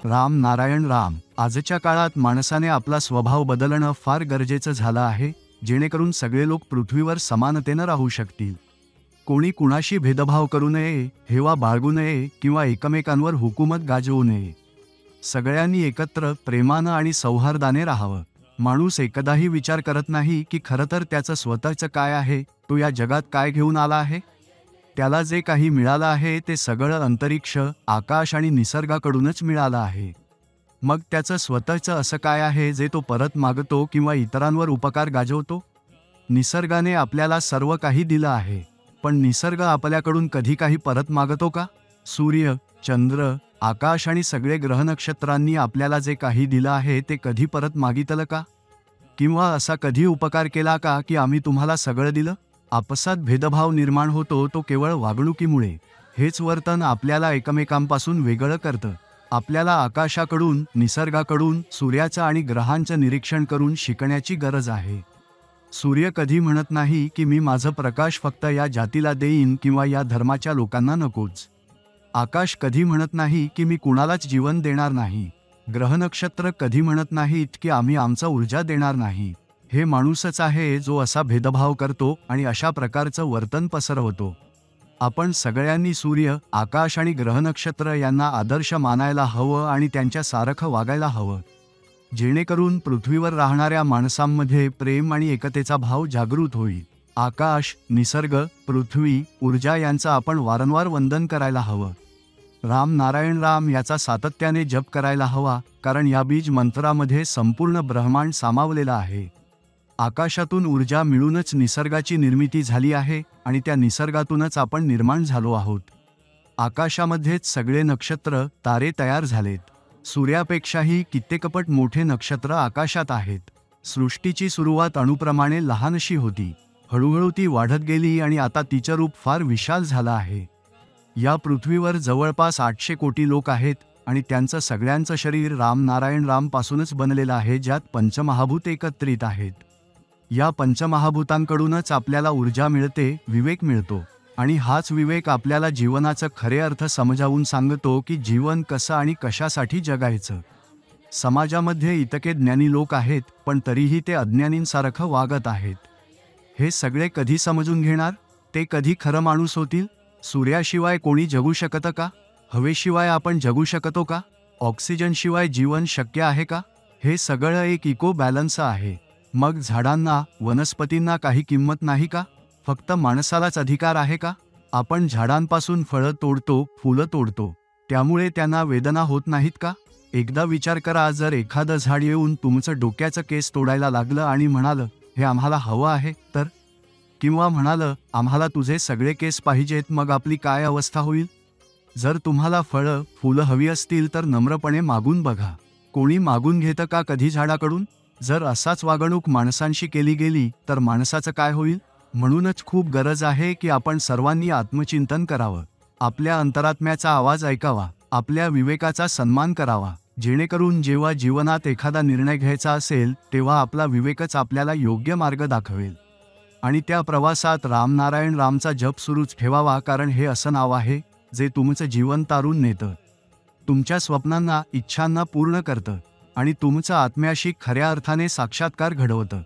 राम नारायण राम. आजच्या काळात माणसाने आपला स्वभाव बदलणं फार गरजेचं झालं आहे, जेणेकरून सगळे लोक पृथ्वीवर समानतेनं राहू शकतील. कोणी कुणाशी भेदभाव करू नये, हेवा बाळगू नये किंवा एकमेकांवर हुकूमत गाजवू नये. सगळ्यांनी एकत्र प्रेमानं आणि सौहार्दाने राहावं. माणूस एकदाही विचार करत नाही की खरं तर त्याचं स्वतःचं काय आहे, तो या जगात काय घेऊन आला आहे. त्याला जे काही मिळालं आहे ते सगळं अंतरिक्ष, आकाश आणि निसर्गाकडूनच मिळालं आहे. मग त्याचं स्वतःचं असं काय आहे जे तो परत मागतो किंवा इतरांवर उपकार गाजवतो? निसर्गाने आपल्याला सर्व काही दिलं आहे, पण निसर्ग आपल्याकडून कधी काही परत मागतो का? सूर्य, चंद्र, आकाश आणि सगळे ग्रहनक्षत्रांनी आपल्याला जे काही दिलं आहे ते कधी परत मागितलं का? किंवा असा कधी उपकार केला का की आम्ही तुम्हाला सगळं दिलं? आपसात भेदभाव निर्माण होतो तो केवळ वागणुकीमुळे. हेच वर्तन आपल्याला एकमेकांपासून वेगळं करतं. आपल्याला आकाशाकडून, निसर्गाकडून, सूर्याचं आणि ग्रहांचं निरीक्षण करून शिकण्याची गरज आहे. सूर्य कधी म्हणत नाही की मी माझं प्रकाश फक्त या जातीला देईन किंवा या धर्माच्या लोकांना नकोच. आकाश कधी म्हणत नाही की मी कुणालाच जीवन देणार नाही. ग्रहनक्षत्र कधी म्हणत नाहीत की आम्ही आमचा ऊर्जा देणार नाही. हे माणूसच आहे जो असा भेदभाव करतो आणि अशा प्रकारचं वर्तन पसरवतो. आपण सगळ्यांनी सूर्य, आकाश आणि ग्रहनक्षत्र यांना आदर्श मानायला हवं आणि त्यांच्या सारखं वागायला हवं, जेणेकरून पृथ्वीवर राहणाऱ्या माणसांमध्ये प्रेम आणि एकतेचा भाव जागृत होईल. आकाश, निसर्ग, पृथ्वी, ऊर्जा यांचं आपण वारंवार वंदन करायला हवं. राम नारायण राम याचा सातत्याने जप करायला हवा, कारण या बीज मंत्रामध्ये संपूर्ण ब्रह्मांड सामावलेलं आहे. आकाशातून ऊर्जा मिळूनच निसर्गाची निर्मिती झाली आहे आणि त्या निसर्गातूनच आपण निर्माण झालो आहोत. आकाशामध्येच सगळे नक्षत्र, तारे तयार झालेत. सूर्यापेक्षाही कित्येकपट मोठे नक्षत्र आकाशात आहेत. सृष्टीची सुरुवात अणुप्रमाणे लहानशी होती. हळूहळू ती वाढत गेली आणि आता तिचं रूप फार विशाल झालं आहे. या पृथ्वीवर जवळपास 800 कोटी लोक आहेत आणि त्यांचं सगळ्यांचं शरीर राम नारायण राम पासूनच बनलेलं आहे, ज्यात पंचमहाभूत एकत्रित आहेत. या पंचमहाभूतांकडूनच आपल्याला ऊर्जा मिळते, विवेक मिळतो आणि हाच विवेक आपल्याला जीवनाचं खरे अर्थ समजावून सांगतो की जीवन कसं आणि कशासाठी जगायचं. समाजामध्ये इतके ज्ञानी लोक आहेत, पण तरीही ते अज्ञानींसारखं वागत आहेत. हे सगळे कधी समजून घेणार? ते कधी खरं माणूस होतील? सूर्याशिवाय कोणी जगू शकतं का? हवेशिवाय आपण जगू शकतो का? ऑक्सिजनशिवाय जीवन शक्य आहे का? हे सगळं एक इको बॅलन्स आहे. मग झाडांना, वनस्पतींना काही किंमत नाही का? फक्त माणसालाच अधिकार आहे का? आपण झाडांपासून फळं तोडतो, फुलं तोडतो, त्यामुळे त्यांना वेदना होत नाहीत का? एकदा विचार करा, जर एखादं झाड येऊन तुमचं डोक्याचं केस तोडायला लागलं आणि म्हणालं, हे आम्हाला हवं आहे तर? किंवा म्हणालं, आम्हाला तुझे सगळे केस पाहिजेत, मग आपली काय अवस्था होईल? जर तुम्हाला फळं, फुलं हवी असतील तर नम्रपणे मागून बघा. कोणी मागून घेतं का कधी झाडाकडून? जर असाच वागणूक माणसांशी केली गेली तर माणसाचं काय होईल? म्हणूनच खूप गरज आहे की आपण सर्वांनी आत्मचिंतन करावं, आपल्या अंतरात्म्याचा आवाज ऐकावा, आपल्या विवेकाचा सन्मान करावा, जेणेकरून जेव्हा जीवनात एखादा निर्णय घ्यायचा असेल तेव्हा आपला विवेकच आपल्याला योग्य मार्ग दाखवेल. आणि त्या प्रवासात राम नारायण रामचा जप सुरूच ठेवावा, कारण हे असं नाव आहे जे तुमचं जीवन तारून नेतं, तुमच्या स्वप्नांना, इच्छांना पूर्ण करतं आणि तुमचं आत्म्याशी खऱ्या अर्थाने साक्षात्कार घडवतं.